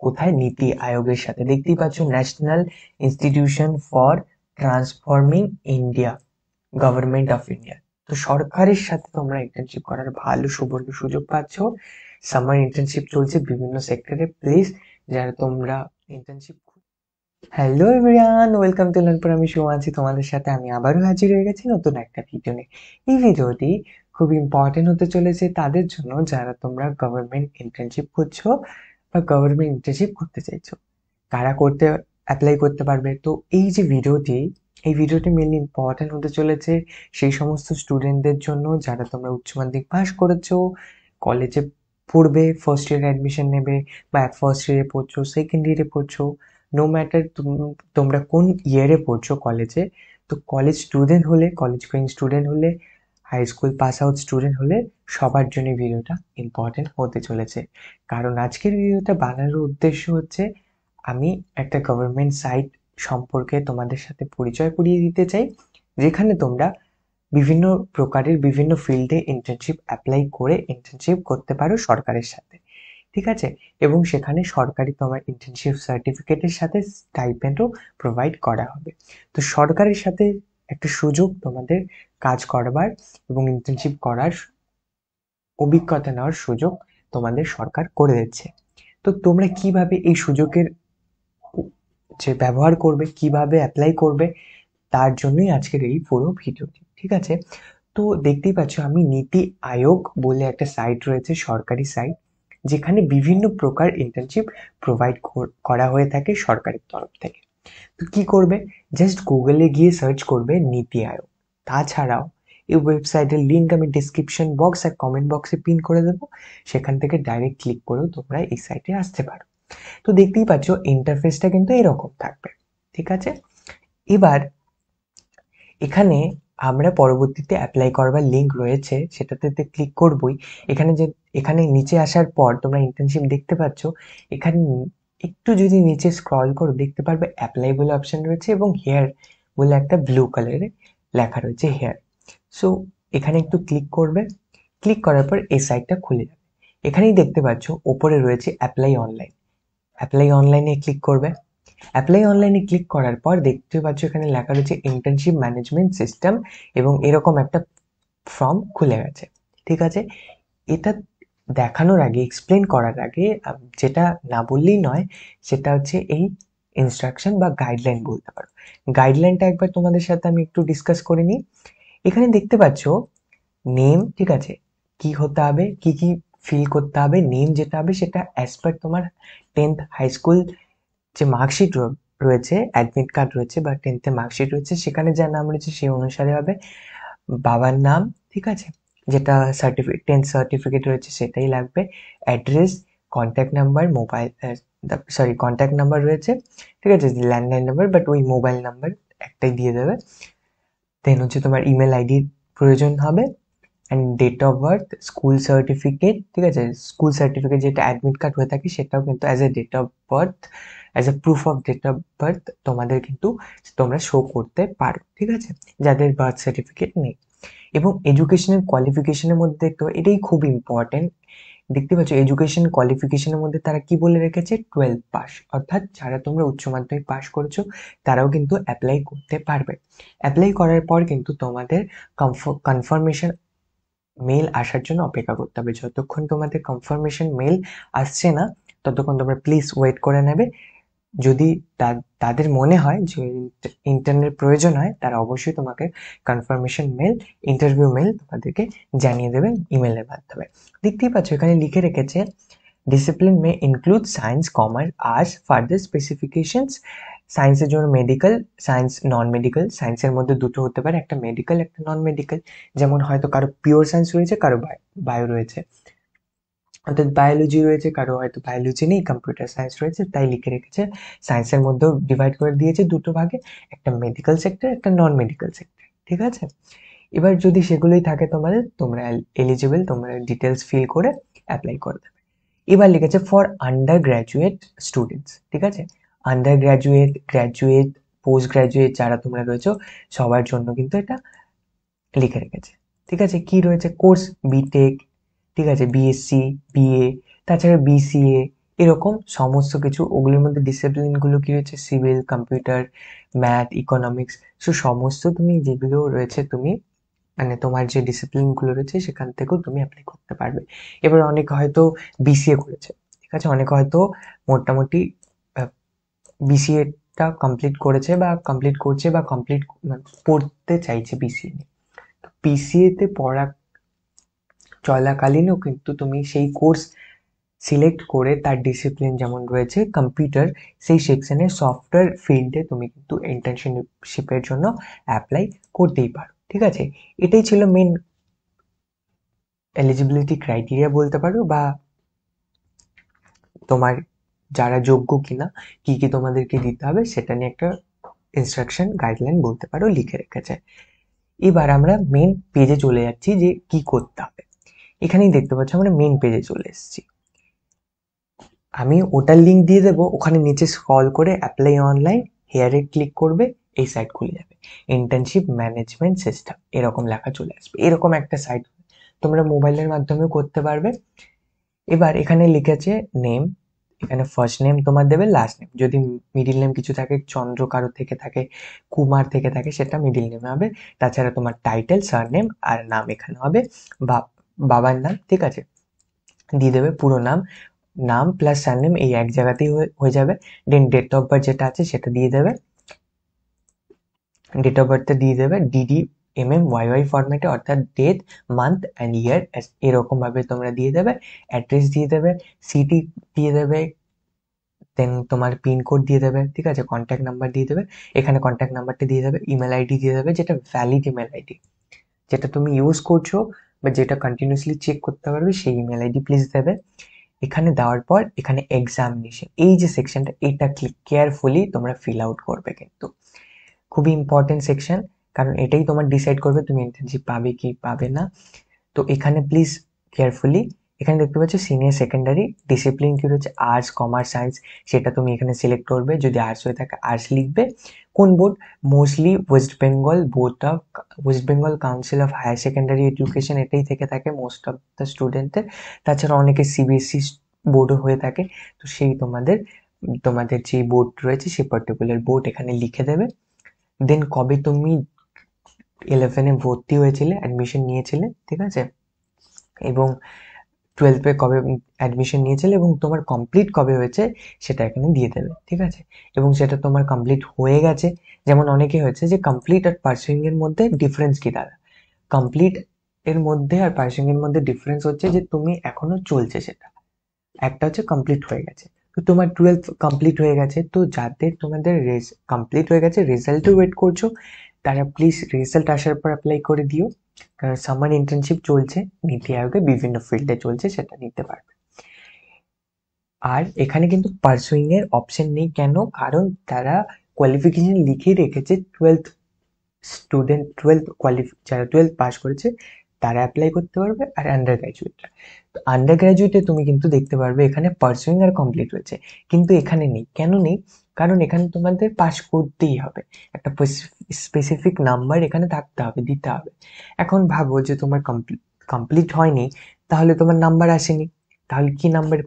কোথায়? নীতি আয়োগের সাথে। দেখতেই পাচ্ছ, national institution for transforming India, government of India. তো সরকারের সাথে তোমরা ইন্টার্নশিপ করার ভালো সুবর্ণ সুযোগ পাচ্ছ। সামার ইন্টার্নশিপ চলছে বিভিন্ন সেক্টরে। প্লিজ যারা তোমরা internship, hello everyone, welcome to Learnpur. আমি শুভ আছি তোমাদের সাথে। আমি আবারও হাজির হয়ে গেছি নতুন একটা ভিডিও নিয়ে। এই ভিডিওটি খুব ইম্পর্টেন্ট হতে চলেছে তাদের জন্য যারা তোমরা গভর্নমেন্ট ইন্টার্নশিপ করছো বা গভর্নমেন্ট ইন্টার্নশিপ করতে চাইছো। কারা করতে অ্যাপ্লাই করতে পারবে? তো এই ভিডিওটি মেনলি ইম্পর্টেন্ট হতে চলেছে সেই সমস্ত স্টুডেন্টদের জন্য যারা তোমরা উচ্চ মাধ্যমিক পাস করেছো, কলেজে পড়বে, ফার্স্ট ইয়ার অ্যাডমিশন নেবে, বা ফার্স্ট ইয়ারে পড়ছো, সেকেন্ড ইয়ারে পড়ছো, নো ম্যাটার তোমরা কোন ইয়ারে পড়ছো কলেজে। তো কলেজ স্টুডেন্ট হলে, কলেজ গোয়িং স্টুডেন্ট হলে, high school pass out student হলে সবার জন্য ভিডিওটা ইম্পর্টেন্ট হতে চলেছে। কারণ আজকের ভিডিওটা বানানোর উদ্দেশ্য হচ্ছে আমি একটা গভর্নমেন্ট সাইট সম্পর্কে তোমাদের সাথে পরিচয় করিয়ে দিতে চাই, যেখানে তোমরা বিভিন্ন প্রকারের বিভিন্ন ফিল্ডে ইন্টার্নশিপ অ্যাপ্লাই করে ইন্টার্নশিপ করতে পারো সরকারের সাথে। ঠিক আছে? এবং সেখানে সরকারি তোমার ইন্টার্নশিপ সার্টিফিকেটের সাথে স্টাইপেন্ডও প্রোভাইড করা হবে। তো সরকারের সাথে একটা সুযোগ তোমাদের কাজ করবার এবং ইন্টার্নশিপ করার অভিজ্ঞতা নেওয়ার সুযোগ তোমাদের সরকার করে দিচ্ছে। তো তোমরা কিভাবে এই সুযোগের যে ব্যবহার করবে, কিভাবে অ্যাপ্লাই করবে, তার জন্যই আজকের এই পুরো ভিডিওটি। ঠিক আছে? তো দেখতেই পাচ্ছ, আমি নীতি আয়োগ বলে একটা সাইট রয়েছে, সরকারি সাইট, যেখানে বিভিন্ন প্রকার ইন্টার্নশিপ প্রোভাইড করা হয়ে থাকে সরকারের তরফ থেকে। তো কি করবে? জাস্ট গুগলে গিয়ে সার্চ করবে নীতি আয়োগ। তাছাড়াও এই ওয়েবসাইটের লিঙ্ক আমি ডিসক্রিপশন বক্স আর কমেন্ট বক্সে পিন করে দেবো। সেখান থেকে ডাইরেক্ট ক্লিক করেও তোমরা এই সাইটে আসতে পারো। তো দেখতেই পাচ্ছ, ইন্টারফেসটা কিন্তু এরকম থাকবে। ঠিক আছে? এবার এখানে আমরা পরবর্তীতে অ্যাপ্লাই করবার লিঙ্ক রয়েছে, সেটাতে ক্লিক করবই। এখানে নিচে আসার পর তোমরা ইন্টার্নশিপ দেখতে পাচ্ছ। এখানে একটু যদি নিচে স্ক্রল করো, দেখতে পারবে অ্যাপ্লাই বলে অপশন রয়েছে এবং হেয়ার বলে একটা ব্লু কালারে লেখা রয়েছে, হেয়ার। সো এখানে একটু ক্লিক করবে। ক্লিক করার পর এই সাইটটা খুলে যাবে। এখানেই দেখতে পাচ্ছ ওপরে রয়েছে অ্যাপ্লাই অনলাইন। অ্যাপ্লাই অনলাইনে ক্লিক করবে। অ্যাপ্লাই অনলাইনে ক্লিক করার পর দেখতে পাচ্ছ এখানে লেখা রয়েছে ইন্টার্নশিপ ম্যানেজমেন্ট সিস্টেম, এবং এরকম একটা ফর্ম খুলে গেছে। ঠিক আছে? এটা দেখানোর আগে, এক্সপ্লেন করার আগে, যেটা না বললেই নয়, সেটা হচ্ছে এই ইনস্ট্রাকশন বা গাইডলাইন বলতে পারো। গাইডলাইনটা একবার তোমাদের সাথে আমি একটু ডিসকাস করে নিই। এখানে দেখতে পাচ্ছ নেম, ঠিক আছে, কি হতে হবে, কি কি ফিল করতে হবে। নেম যেটা হবে সেটা অ্যাজ পার তোমার 10th হাই স্কুল যে মার্কশিট রয়েছে, অ্যাডমিট কার্ড রয়েছে বা 10th মার্কশিট রয়েছে, সেখানে যা নাম রয়েছে সেই অনুসারে হবে। বাবার নাম, ঠিক আছে, যেটা সার্টিফিকেট 10th সার্টিফিকেট রয়েছে সেটাই লাগবে। Address, contact number, mobile, contact number রয়েছে, ঠিক আছে, ল্যান্ডলাইন নাম্বার, বাট ওই মোবাইল নাম্বার একটাই দিয়ে দেবে। দেন হচ্ছে তোমার ইমেল আইডির প্রয়োজন হবে, and date of birth, school certificate, ঠিক আছে, স্কুল সার্টিফিকেট যেটা অ্যাডমিট কার্ড হয়ে থাকে সেটাও কিন্তু as a date of birth, as a proof of date of birth তোমাদের কিন্তু তোমরা শো করতে পারো। ঠিক আছে? যাদের বার্থ সার্টিফিকেট নেই। এবং এডুকেশনাল কোয়ালিফিকেশনের মধ্যে তো এটাই খুব ইম্পর্টেন্ট। দেখতে পাচ্ছ এডুকেশন কোয়ালিফিকেশনের মধ্যে তারা কি বলে রেখেছে? 12 পাস। অর্থাৎ যারা তোমরা উচ্চ মাধ্যমিক পাস করেছো তারাও কিন্তু অ্যাপ্লাই করতে পারবে। অ্যাপ্লাই করার পর কিন্তু তোমাদের কনফার্মেশন মেল আসার জন্য অপেক্ষা করতে হবে। যতক্ষণ তোমাদের কনফার্মেশন মেল আসছে না, ততক্ষণ তোমরা প্লিজ ওয়েট করে নেবে। যদি তাদের মনে হয় যে ইন্টারনেট প্রয়োজন হয়, তারা অবশ্যই তোমাকে কনফার্মেশন মেল, ইন্টারভিউ মেল তোমাদেরকে জানিয়ে দেবেন ইমেলের মাধ্যমে। দেখতেই পাচ্ছ এখানে লিখে রেখেছে discipline may include science, commerce, arts, further specifications. সায়েন্সের জন্য মেডিকেল, সায়েন্স নন মেডিকেল। সায়েন্সের মধ্যে দুটো হতে পারে, একটা মেডিকেল, একটা নন মেডিকেল। যেমন হয়তো কারো পিওর সায়েন্স রয়েছে, কারো বায়ো রয়েছে, অর্থাৎ বায়োলজি রয়েছে, কারো হয়তো বায়োলজি নেই, কম্পিউটার সায়েন্স রয়েছে। তাই লিখে রেখেছে সায়েন্সের মধ্যেও ডিভাইড করে দিয়েছে দুটো ভাগে, একটা মেডিকেল সেক্টর, একটা নন মেডিকেল সেক্টর। ঠিক আছে? এবার যদি সেগুলোই থাকে তোমাদের, তোমরা এলিজিবল, তোমরা ডিটেলস ফিল করে অ্যাপ্লাই করে দেবে। এবার লিখেছে ফর আন্ডার গ্র্যাজুয়েট স্টুডেন্টস। ঠিক আছে? Under graduate, graduate, post graduate যারা তোমরা রয়েছো সবার জন্য কিন্তু এটা লিখে রেখেছে। ঠিক আছে? কি রয়েছে? কোর্স বিটেক, ঠিক আছে, বিএসসি, বিএ, তাছাড়া বিসিএ, এরকম সমস্ত কিছু। ওগুলোর মধ্যে ডিসিপ্লিনগুলো কি রয়েছে, civil, computer, math, economics. So সমস্ত তুমি যেগুলো রয়েছে তুমি মানে তোমার যে ডিসিপ্লিনগুলো রয়েছে সেখান থেকেও তুমি অ্যাপ্লাই করতে পারবে। এবার অনেকে হয়তো বিসিএ করেছে, ঠিক আছে, অনেকে হয়তো মোটামুটি বিসিএটা কমপ্লিট করেছে বা কমপ্লিট করছে বা কমপ্লিট পড়তে চাইছে বিসিএ নিয়ে। বিসিএতে পড়া চলাকালীনও কিন্তু তুমি সেই কোর্স সিলেক্ট করে তার ডিসিপ্লিন যেমন রয়েছে কম্পিউটার, সেই সেকশনে সফটওয়্যার ফিল্ডে তুমি কিন্তু ইন্টার্নশিপের জন্য অ্যাপ্লাই করতেই পারো। ঠিক আছে, এটাই ছিল মেন এলিজিবিলিটি ক্রাইটেরিয়া বলতে পারো, বা তোমার যারা যোগ্য কিনা কি কি তোমাদেরকে দিতে হবে সেটা নিয়ে একটা ইনস্ট্রাকশন গাইডলাইন বলতে পারো লিখে রেখেছে। এবার আমরা মেন পেজে চলে যাচ্ছি যে কি করতে হবে। এখানেই দেখতে পাচ্ছ আমরা মেন পেজে চলে এসেছি। আমি ওটার লিঙ্ক দিয়ে দেবো, ওখানে নিচে স্ক্রল করে অ্যাপ্লাই অনলাইন হেয়ারে ক্লিক করবে, এই সাইট খুলে যাবে। ইন্টার্নশিপ ম্যানেজমেন্ট সিস্টেম এরকম লেখা চলে আসবে। এরকম একটা সাইট তোমরা মোবাইলের মাধ্যমেও করতে পারবে। এবার এখানে লিখেছে নেম, এখানে ফার্স্ট নেম তোমার দেবে, লাস্ট নেম যদি মিডিল নেম কিছু থাকে, চন্দ্র কারো থেকে থাকে, কুমার থেকে থাকে, সেটা মিডিল নেমে হবে। তাছাড়া তোমার টাইটেল, সারনেম আর নাম এখানে হবে, বাবার নাম, ঠিক আছে, দিয়ে দেবে পুরো নাম, নাম প্লাস সারনেম এই এক জায়গাতেই হয়ে যাবে। দেন ডেট অফ বার্থ যেটা আছে সেটা দিয়ে দেবে, ডেট অফ বার্থটা দিয়ে দেবে ডিডি ওয়াই ফরম্যাটে, অর্থাৎ ডেট, মান্থ অ্যান্ড ইয়ার এরকম ভাবে তোমরা দিয়ে দেবে। অ্যাড্রেস দিয়ে দেবে, সিটি দিয়ে দেবে, দেন তোমার পিনকোড দিয়ে দেবে, ঠিক আছে, কন্ট্যাক্ট নাম্বার দিয়ে দেবে, এখানে কন্ট্যাক্ট নাম্বারটা দিয়ে দেবে, ইমেল আইডি দিয়ে দেবে, যেটা ভ্যালিড ইমেল আইডি, যেটা তুমি ইউজ করছো বা যেটা কন্টিনিউসলি চেক করতে পারবে, সেই ইমেল আইডি প্লিজ দেবে। এখানে দেওয়ার পর এখানে এক্সামিনেশন এই যে সেকশনটা, এটা কেয়ারফুলি তোমরা ফিল আউট করবে, কিন্তু খুবই ইম্পর্টেন্ট সেকশন, কারণ এটাই তোমার ডিসাইড করবে তুমি ইন্টার্নশিপ পাবে কি পাবে না। তো এখানে প্লিজ কেয়ারফুলি, এখানে দেখতে পাচ্ছ সিনিয়র সেকেন্ডারি ডিসিপ্লিন কি রয়েছে, আর্টস, কমার্স, সায়েন্স, সেটা তুমি এখানে সিলেক্ট করবে। যদি আর্টস হয়ে থাকে আর্টস লিখবে। কোন board, mostly West Bengal board of, West Bengal council of higher secondary education, এটাই থেকে থাকে মোস্ট অফ দ্য স্টুডেন্টদের। তাছাড়া অনেকে সিবিএসই বোর্ডও হয়ে থাকে। তো সেই তোমাদের তোমাদের যে বোর্ড রয়েছে সেই পার্টিকুলার বোর্ড এখানে লিখে দেবে। দেন কবে তুমি 11-এ ভর্তি হয়েছিলে, অ্যাডমিশন নিয়েছিলে, ঠিক আছে, এবং 12-এ কবে অ্যাডমিশন নিয়েছিলে এবং তোমার কমপ্লিট কবে হয়েছে সেটা এখানে দিয়ে দেবে, ঠিক আছে। এবং সেটা তোমার কমপ্লিট হয়ে গেছে, যেমন অনেকে হয়েছে যে কমপ্লিট আর পার্সুইং এর মধ্যে ডিফারেন্স কি দাদা, কমপ্লিট এর মধ্যে আর পার্সুইং এর মধ্যে ডিফারেন্স হচ্ছে যে তুমি এখনো চলছে সেটা, একটা হচ্ছে কমপ্লিট হয়ে গেছে। তো তোমার 12 কমপ্লিট হয়ে গেছে, তো যাদের তোমাদের কমপ্লিট হয়ে গেছে রেজাল্টও ওয়েট করছো, তারা প্লিজ রেজাল্ট আসার পর অ্যাপ্লাই করে দিও, কারণ সামার ইন্টার্নশিপ চলছে, নীতি আয়োগে বিভিন্ন ফিল্ডে চলছে, সেটা নিতে পারবে। আর এখানে কিন্তু পার্সুইং এর অপশন নেই, কেন, কারণ তারা কোয়ালিফিকেশন লিখে রেখেছে 12th স্টুডেন্ট, যারা 12th পাস করেছে তারা অ্যাপ্লাই করতে পারবে, আর আন্ডার গ্র্যাজুয়েটরা। তো আন্ডার গ্র্যাজুয়েটে তুমি কিন্তু দেখতে পারবে এখানে পার্সুইং আর কমপ্লিট হয়েছে, কিন্তু এখানে নেই। কেন নেই, কারণ এখানে তোমাদের পাস করতেই হবে, একটা স্পেসিফিক নাম্বার এখানে থাকতে হবে, দিতে হবে। এখন ভাবো যে তোমার কমপ্লিট হয়নি, তাহলে তোমার নাম্বার আসেনি, তাহলে কি নাম্বার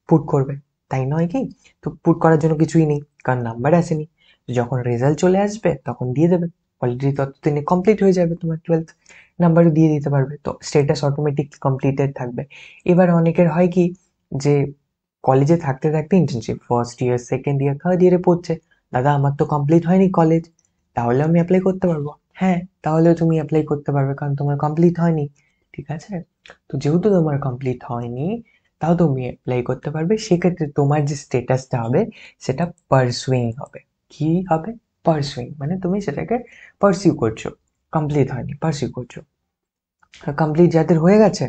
পুট করবে, তাই নয় কি? তো পুট করার জন্য কিছুই নেই, কারণ নাম্বার আসেনি। যখন রেজাল্ট চলে আসবে তখন দিয়ে দেবে, অলরেডি ততদিনে কমপ্লিট হয়ে যাবে, তোমার 12th নাম্বারও দিয়ে দিতে পারবে, তো স্টেটাস অটোমেটিক কমপ্লিটেড থাকবে। এবার অনেকের হয় কি যে কলেজে থাকতে থাকতে internship first year, second year, third ইয়ারে পড়ছে, দাদা আমার তো কমপ্লিট হয়নি কলেজ, তাহলে আমি অ্যাপ্লাই করতে পারবো? হ্যাঁ, তাহলেও তুমি অ্যাপ্লাই করতে পারবে, কারণ তোমার কমপ্লিট হয়নি, ঠিক আছে। তো যেহেতু তোমার কমপ্লিট হয়নি, তাও তুমি অ্যাপ্লাই করতে পারবে। সেক্ষেত্রে তোমার যে স্টেটাসটা হবে সেটা পারসুইং হবে। কি হবে? পারসুইং, মানে তুমি সেটাকে পারসিউ করছো, কমপ্লিট হয়নি, পারসিউ করছো। আর কমপ্লিট যাদের হয়ে গেছে,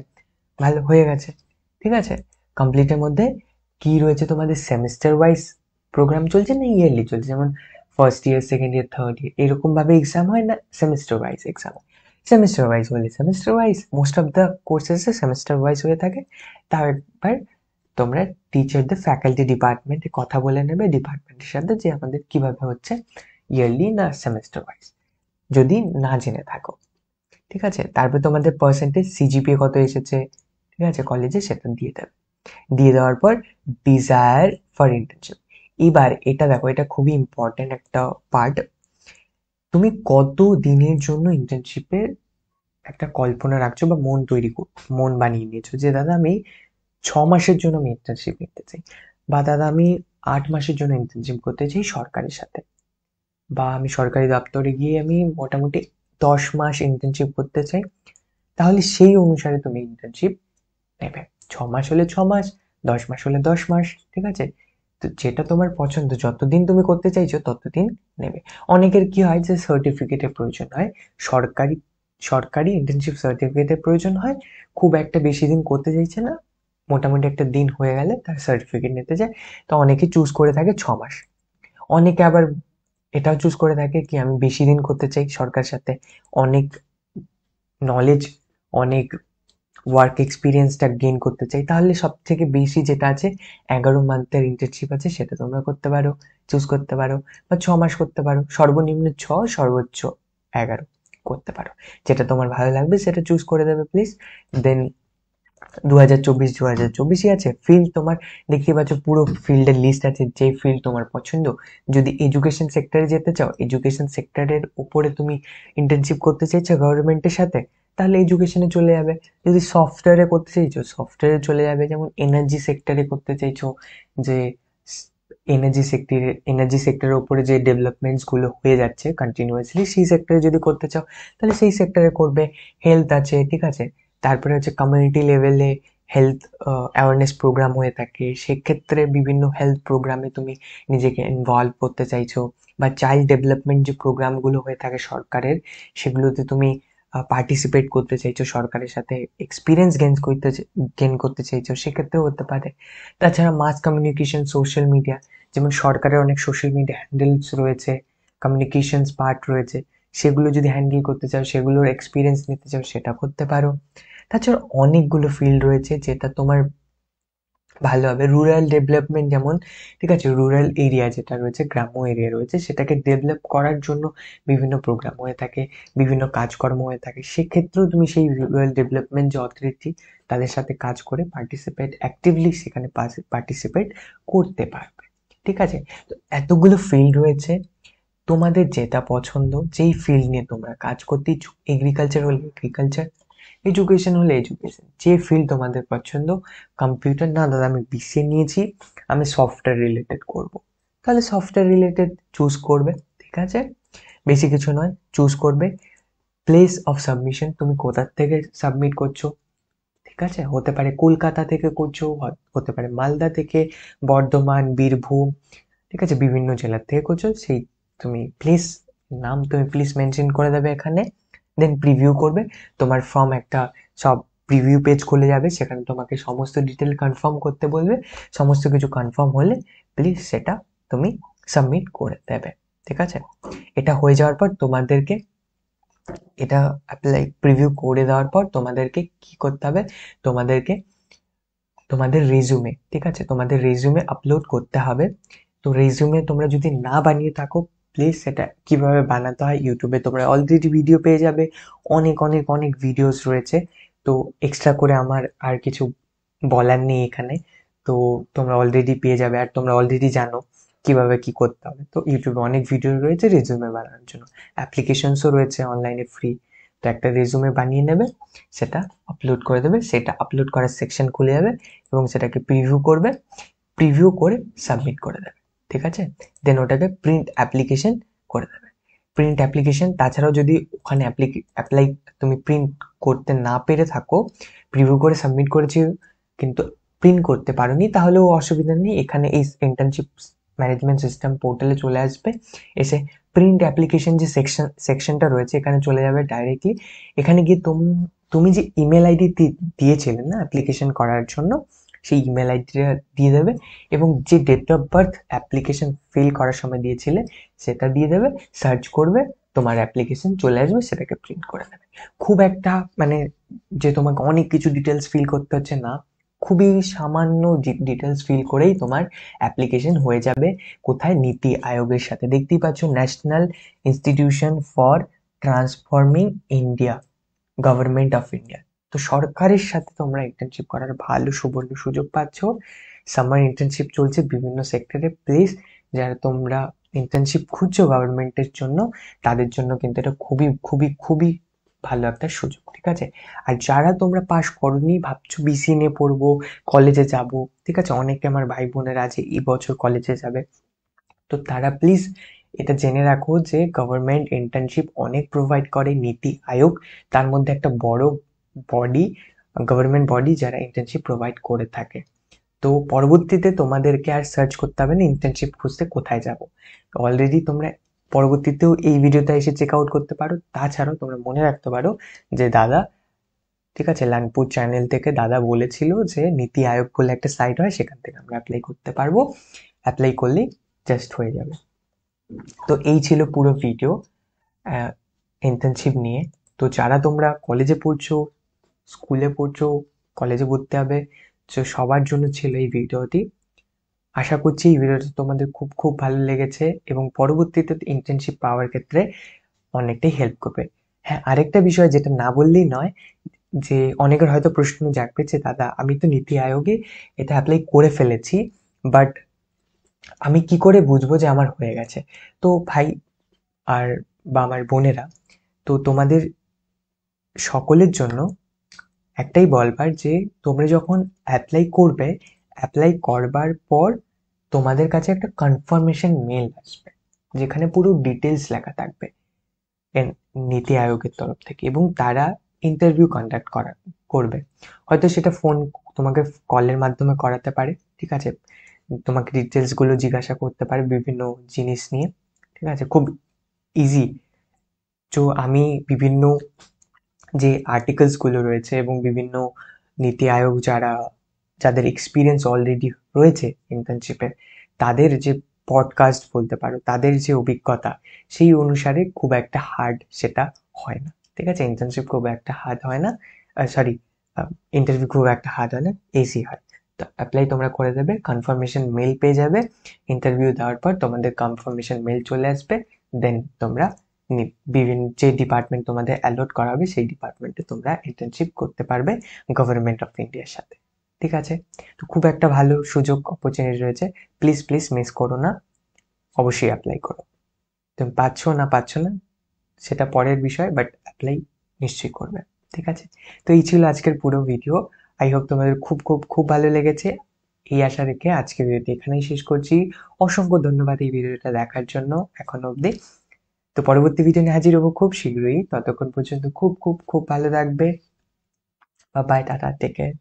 ভালো হয়ে গেছে, ঠিক আছে। কমপ্লিটের মধ্যে কি রয়েছে, তোমাদের সেমিস্টার ওয়াইজ প্রোগ্রাম চলছে না ইয়ারলি চলছে, যেমন first year, second year, third year এরকম ভাবে এক্সাম হয় না, semester wise exam. Semester wise বলে semester wise most of the কোর্সেসে সেমিস্টার ওয়াইজ হয়ে থাকে। তারপর তোমরা টিচারদের, ফ্যাকাল্টি ডিপার্টমেন্টে কথা বলে নেবে ডিপার্টমেন্টের সাথে, যে আমাদের কিভাবে হচ্ছে, ইয়ারলি না সেমিস্টার ওয়াইজ, যদি না জেনে থাকো, ঠিক আছে। তারপর তোমাদের পার্সেন্টেজ, সিজিপিএ কত এসেছে, ঠিক আছে, কলেজে সেটা দিয়ে দেবে। দিয়ে দেওয়ার পর ডিজায়ার ফর ইন্টার্নশিপ। এবার এটা দেখো, এটা খুবই ইম্পর্টেন্ট একটা পার্ট। তুমি কত দিনের জন্য ইন্টার্নশিপের একটা কল্পনা রাখছো বা মন বানিয়ে নিয়েছো যে দাদা আমি 6 মাসের জন্য আমি ইন্টার্নশিপ নিতে চাই, বা দাদা আমি 8 মাসের জন্য ইন্টার্নশিপ করতে চাই সরকারের সাথে, বা আমি সরকারি দপ্তরে গিয়ে আমি মোটামুটি 10 মাস ইন্টার্নশিপ করতে চাই। তাহলে সেই অনুসারে তুমি ইন্টার্নশিপ নেবে। 6 মাস হলে 6 মাস, 10 মাস হলে 10 মাস, ঠিক আছে? তো যেটা তোমার পছন্দ, যতদিন তুমি করতে চাইছো ততদিন নেবে। অনেকের কি হয় যে সার্টিফিকেটের প্রয়োজন হয়, সরকারি সরকারি ইন্টার্নশিপ সার্টিফিকেটের প্রয়োজন হয়, খুব একটা বেশি দিন করতে চাইছে না, মোটামুটি একটা দিন হয়ে গেলে তার সার্টিফিকেট নিতে যায়। তো অনেকে চুজ করে থাকে 6 মাস। অনেকে আবার এটাও চুজ করে থাকে কি আমি বেশি দিন করতে চাই সরকার সাথে, অনেক নলেজ, অনেক ওয়ার্ক এক্সপিরিয়েন্সটা গেইন করতে চাই, তাহলে সব থেকে বেশি যেটা আছে 11 মান্থের ইন্টার্নশিপ আছে, সেটা তোমরা করতে পারো, চুজ করতে পারো, বা 6 মাস করতে পারো, সর্বনিম্ন 6, সর্বোচ্চ 11 করতে পারো। যেটা তোমার ভালো লাগবে সেটা চুজ করে দেবে প্লিজ। দেন 2024 আছে ফিল্ড তোমার, দেখতে পাচ্ছ পুরো ফিল্ডের লিস্ট আছে, যে ফিল্ড তোমার পছন্দ। যদি এডুকেশন সেক্টরে যেতে চাও, এডুকেশন সেক্টরের উপরে তুমি ইন্টার্নশিপ করতে চাইছো গভর্নমেন্টের সাথে, তাহলে এডুকেশনে চলে যাবে। যদি সফটওয়্যারে করতে চাইছো সফটওয়্যারে চলে যাবে। যেমন এনার্জি সেক্টরে করতে চাইছো, যে এনার্জি সেক্টরের উপরে যে ডেভেলপমেন্টস গুলো হয়ে যাচ্ছে কন্টিনিউয়াসলি, সেই সেক্টরে যদি করতে চাও তাহলে সেই সেক্টরে করবে। হেলথ আছে, ঠিক আছে, তারপরে হচ্ছে কমিউনিটি লেভেলে হেলথ অ্যাওয়ারনেস প্রোগ্রাম হয়ে থাকে, সেক্ষেত্রে বিভিন্ন হেলথ প্রোগ্রামে তুমি নিজেকে ইনভলভ করতে চাইছো, বা চাইল্ড ডেভেলপমেন্ট যে প্রোগ্রামগুলো হয়ে থাকে সরকারের, সেগুলোতে তুমি পার্টিসিপেট করতে চাইছো, সরকারের সাথে এক্সপিরিয়েন্স গেন করতে চাইছো, সেক্ষেত্রেও হতে পারে। তাছাড়া মাস কমিউনিকেশন, সোশ্যাল মিডিয়া, যেমন সরকারের অনেক সোশ্যাল মিডিয়া হ্যান্ডেলস রয়েছে, কমিউনিকেশনস পার্ট রয়েছে, সেগুলো যদি হ্যান্ডেল করতে চাও, সেগুলোর এক্সপিরিয়েন্স নিতে চাও, সেটা করতে পারো। তাছাড়া অনেকগুলো ফিল্ড রয়েছে যেটা তোমার ভালো হবে। রুরাল ডেভেলপমেন্ট যেমন, ঠিক আছে, রুরাল এরিয়া যেটা রয়েছে, গ্রাম্য এরিয়া রয়েছে, সেটাকে ডেভেলপ করার জন্য বিভিন্ন প্রোগ্রাম হয়ে থাকে, বিভিন্ন কাজকর্ম হয়ে থাকে, সেক্ষেত্রেও তুমি সেই রুরাল ডেভেলপমেন্ট যে অথরিটি, তাদের সাথে কাজ করে অ্যাক্টিভলি সেখানে পার্টিসিপেট করতে পারবে, ঠিক আছে? তো এতগুলো ফিল্ড রয়েছে, তোমাদের যেটা পছন্দ, যেই ফিল্ড নিয়ে তোমরা কাজ করতে ইচ্ছুক, এগ্রিকালচার হলে এগ্রিকালচার, এডুকেশন হলে এডুকেশন, যে ফিল্ড তোমাদের পছন্দ। কম্পিউটার না দাদা আমি বিসিএ নিয়েছি, আমি সফটওয়্যার রিলেটেড করব, তাহলে সফটওয়্যার রিলেটেড চুজ করবে, ঠিক আছে? বেশি কিছু নয়, চুজ করবে। প্লেস অফ সাবমিশন, তুমি কোথা থেকে সাবমিট করছো, ঠিক আছে, হতে পারে কলকাতা থেকে করছো, হতে পারে মালদা থেকে, বর্ধমান, বীরভূম, ঠিক আছে, বিভিন্ন জেলার থেকে করছো, সেই তুমি প্লিজ নাম তুমি প্লিজ মেনশন করে দেবে এখানে। দেন প্রিভিউ করবে, তোমার ফর্ম একটা সব প্রিভিউ পেজ খুলে যাবে, সেখানে তোমাকে সমস্ত ডিটেল কনফার্ম করতে বলবে। সমস্ত কিছু কনফার্ম হলে প্লিজ সেটা তুমি সাবমিট করে দেবে, ঠিক আছে? এটা হয়ে যাওয়ার পর তোমাদেরকে, এটা অ্যাপ্লাই প্রিভিউ করে দেওয়ার পর তোমাদেরকে কি করতে হবে, তোমাদেরকে তোমাদের রেজুমে, ঠিক আছে, তোমাদের রেজুমে আপলোড করতে হবে। তো রেজুমে তোমরা যদি না বানিয়ে থাকো, প্লিজ সেটা কিভাবে বানাতে হয় ইউটিউবে তোমরা অলরেডি ভিডিও পেয়ে যাবে, অনেক অনেক অনেক ভিডিওস রয়েছে। তো এক্সট্রা করে আমার আর কিছু বলার নেই এখানে। তো তোমরা অলরেডি পেয়ে যাবে, আর তোমরা অলরেডি জানো কিভাবে কি করতে হবে। তো ইউটিউবে অনেক ভিডিও রয়েছে রেজুমে বানানোর জন্য, অ্যাপ্লিকেশনসও রয়েছে অনলাইনে ফ্রি। তো একটা রেজুমে বানিয়ে নেবে, সেটা আপলোড করে দেবে, সেটা আপলোড করার সেকশন খুলে যাবে, এবং সেটাকে প্রিভিউ করবে, প্রিভিউ করে সাবমিট করে দেবে, ঠিক আছে? দেন ওটাকে প্রিন্ট অ্যাপ্লিকেশন করে দেবে। প্রিন্ট অ্যাপ্লিকেশন, তাছাড়াও যদি ওখানে অ্যাপ্লাই তুমি প্রিন্ট করতে না পেরে থাকো, প্রিভিউ করে সাবমিট করেছি কিন্তু প্রিন্ট করতে পারোনি, তাহলেও অসুবিধা নেই, এখানে এই ইন্টার্নশিপ ম্যানেজমেন্ট সিস্টেম পোর্টালে চলে আসবে, এসে প্রিন্ট অ্যাপ্লিকেশন যে সেকশনটা রয়েছে এখানে চলে যাবে ডাইরেক্টলি। এখানে গিয়ে তুমি যে ইমেল আইডি দিয়েছিলে না অ্যাপ্লিকেশন করার জন্য, সেই ইমেল আইডিটা দিয়ে দেবে, এবং যে date of birth application fill করার সময় দিয়েছিলে সেটা দিয়ে দেবে, সার্চ করবে, তোমার অ্যাপ্লিকেশন চলে আসবে, সেটাকে প্রিন্ট করে দেবে। খুব একটা মানে যে তোমাকে অনেক কিছু ডিটেলস ফিল করতে হচ্ছে না, খুবই সামান্য ডিটেলস ফিল করেই তোমার অ্যাপ্লিকেশন হয়ে যাবে। কোথায়? নীতি আয়োগের সাথে, দেখতেই পাচ্ছ, national institution for transforming India, government of India. তো সরকারের সাথে তোমরা ইন্টার্নশিপ করার ভালো সুবর্ণ সুযোগ পাচ্ছ। সামার ইন্টার্নশিপ চলছে বিভিন্ন সেক্টরে। প্লিজ যারা তোমরা ইন্টার্নশিপ খুঁজছো গভর্নমেন্টের জন্য, তাদের জন্য কিন্তু এটা খুবই খুবই খুবই ভালো একটা সুযোগ, ঠিক আছে? আর যারা তোমরা পাশ করোনি, ভাবছো বিসি নিয়ে পড়বো, কলেজে যাব, ঠিক আছে, অনেকে আমার ভাই বোনেরা আছে এই বছর কলেজে যাবে, তো তারা প্লিজ এটা জেনে রাখো যে গভর্নমেন্ট ইন্টার্নশিপ অনেক প্রোভাইড করে। নীতি আয়োগ তার মধ্যে একটা বড় বডি, গভর্নমেন্ট বডি যারা ইন্টার্নশিপ প্রোভাইড করে থাকে। তো পরবর্তীতে তোমাদেরকে আর সার্চ করতে হবে না ইন্টার্নশিপ খুঁজতে কোথায় যাব। অলরেডি তোমরা পরবর্তীতেও এই ভিডিওটা এসে চেক আউট করতে পারো। তাছাড়াও তোমরা মনে রাখতে পারো যে দাদা, ঠিক আছে, লানপুর চ্যানেল থেকে দাদা বলেছিল যে নীতি আয়োগ বলে একটা সাইট হয়, সেখান থেকে আমরা অ্যাপ্লাই করতে পারবো। অ্যাপ্লাই করলেই জাস্ট হয়ে যাবে। তো এই ছিল পুরো ভিডিও ইন্টার্নশিপ নিয়ে। তো যারা তোমরা কলেজে পড়ছো, স্কুলে পড়ছো, কলেজে পড়তে হবে, তো সবার জন্য ছিল এই ভিডিওটি। আশা করছি এই ভিডিওটা তোমাদের খুব খুব ভালো লেগেছে এবং পরবর্তীতে ইন্টার্নশিপ পাওয়ার ক্ষেত্রে অনেকটাই হেল্প করবে। হ্যাঁ, আরেকটা বিষয় যেটা না বললেই নয়, যে অনেকের হয়তো প্রশ্ন জাগবে যে দাদা আমি তো নীতি আয়োগে এটা অ্যাপ্লাই করে ফেলেছি, বাট আমি কি করে বুঝবো যে আমার হয়ে গেছে? তো ভাই আর বা আমার বোনেরা, তো তোমাদের সকলের জন্য একটাই বলবার যে তোমরা যখন অ্যাপ্লাই করবে, অ্যাপ্লাই করবার পর তোমাদের কাছে একটা কনফার্মেশন মেল আসবে, যেখানে পুরো ডিটেলস লেখা থাকবে নীতি আয়োগের তরফ থেকে, এবং তারা ইন্টারভিউ কন্ডাক্ট করবে। হয়তো সেটা ফোন, তোমাকে কলের মাধ্যমে করাতে পারে, ঠিক আছে, তোমাকে ডিটেলস গুলো জিজ্ঞাসা করতে পারে বিভিন্ন জিনিস নিয়ে, ঠিক আছে, খুব ইজি। তো আমি বিভিন্ন যে আর্টিকেলস গুলো রয়েছে এবং বিভিন্ন নীতি আয়োগ যাদের এক্সপিরিয়েন্স অলরেডি রয়েছে ইন্টার্নশিপে, তাদের যে পডকাস্ট বলতে পারো, তাদের যে অভিজ্ঞতা, সেই অনুসারে খুব একটা হার্ড সেটা হয় না, ঠিক আছে? ইন্টার্নশিপ খুব একটা হার্ড হয় না, সরি, ইন্টারভিউ খুব একটা হার্ড হয় না, ইজি হয়। তো অ্যাপ্লাই তোমরা করে দেবে, কনফার্মেশন মেল পেয়ে যাবে, ইন্টারভিউ দেওয়ার পর তোমাদের কনফার্মেশন মেল চলে আসবে, দেন তোমরা বিভিন্ন যে ডিপার্টমেন্ট তোমাদের অ্যালট করা হবে সেই ডিপার্টমেন্টে তোমরা ইন্টার্নশিপ করতে পারবে গভর্নমেন্ট অফ ইন্ডিয়ার সাথে, ঠিক আছে? তো খুব একটা ভালো সুযোগ অপরচুনিটি রয়েছে, প্লিজ প্লিজ মিস করো না, অবশ্যই অ্যাপ্লাই করো। তুমি পাচ্ছ না সেটা পরের বিষয়, বাট অ্যাপ্লাই নিশ্চয়ই করবে, ঠিক আছে? তো এই ছিল আজকের পুরো ভিডিও। আই হোপ তোমাদের খুব খুব খুব ভালো লেগেছে। এই আশা রেখে আজকের ভিডিওটি এখানেই শেষ করছি। অসংখ্য ধন্যবাদ এই ভিডিওটা দেখার জন্য এখনো অবধি। তো পরবর্তী ভিডিও নিয়ে হাজির হবো খুব শীঘ্রই। ততক্ষণ পর্যন্ত খুব খুব খুব ভালো থাকবে। Bye bye, tata, take care.